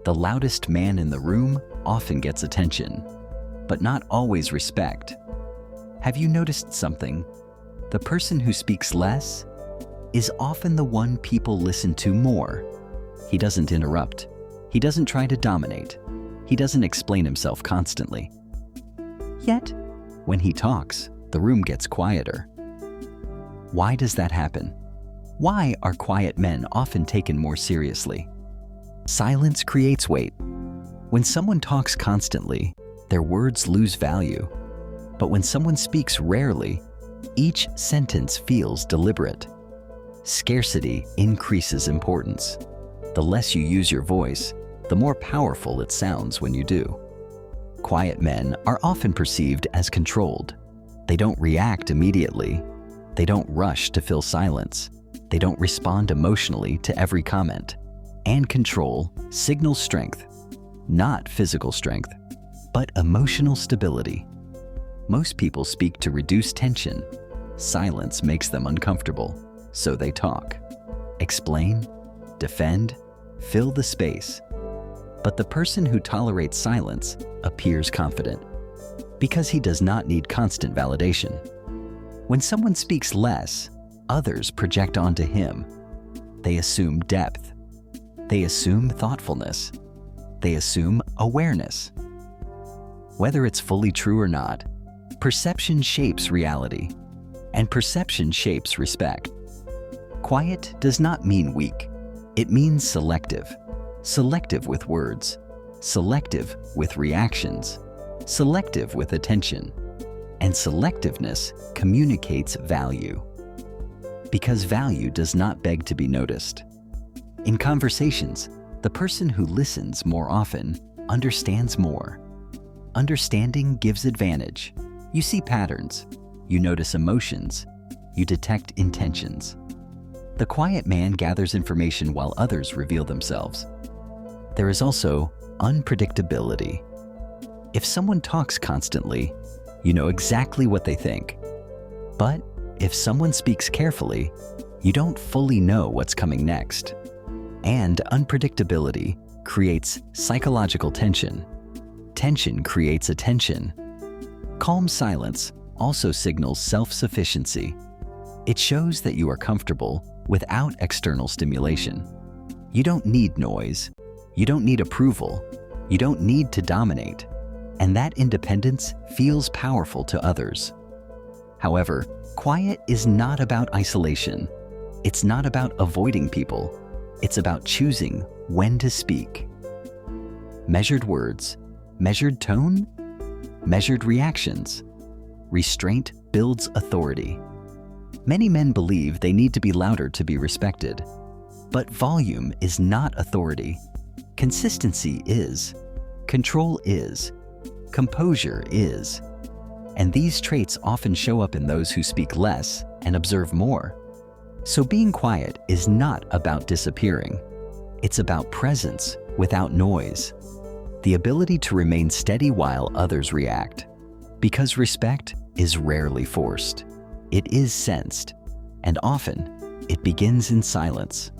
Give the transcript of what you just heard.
The loudest man in the room often gets attention, but not always respect. Have you noticed something? The person who speaks less is often the one people listen to more. He doesn't interrupt. He doesn't try to dominate. He doesn't explain himself constantly. Yet, when he talks, the room gets quieter. Why does that happen? Why are quiet men often taken more seriously? Silence creates weight. When someone talks constantly, their words lose value. But when someone speaks rarely, each sentence feels deliberate. Scarcity increases importance. The less you use your voice, the more powerful it sounds when you do. Quiet men are often perceived as controlled. They don't react immediately. They don't rush to fill silence. They don't respond emotionally to every comment. And control signals strength, not physical strength, but emotional stability. Most people speak to reduce tension. Silence makes them uncomfortable, so they talk. Explain, defend, fill the space. But the person who tolerates silence appears confident because he does not need constant validation. When someone speaks less, others project onto him. They assume depth. They assume thoughtfulness. They assume awareness. Whether it's fully true or not, perception shapes reality, and perception shapes respect. Quiet does not mean weak. It means selective. Selective with words, selective with reactions, selective with attention. And selectiveness communicates value. Because value does not beg to be noticed. In conversations, the person who listens more often understands more. Understanding gives advantage. You see patterns. You notice emotions. You detect intentions. The quiet man gathers information while others reveal themselves. There is also unpredictability. If someone talks constantly, you know exactly what they think. But if someone speaks carefully, you don't fully know what's coming next. And unpredictability creates psychological tension. Tension creates attention. Calm silence also signals self-sufficiency. It shows that you are comfortable without external stimulation. You don't need noise. You don't need approval. You don't need to dominate. And that independence feels powerful to others. However, quiet is not about isolation. It's not about avoiding people. It's about choosing when to speak. Measured words, measured tone, measured reactions. Restraint builds authority. Many men believe they need to be louder to be respected. But volume is not authority. Consistency is. Control is. Composure is. And these traits often show up in those who speak less and observe more. So being quiet is not about disappearing. It's about presence without noise. The ability to remain steady while others react. Because respect is rarely forced. It is sensed, and often it begins in silence.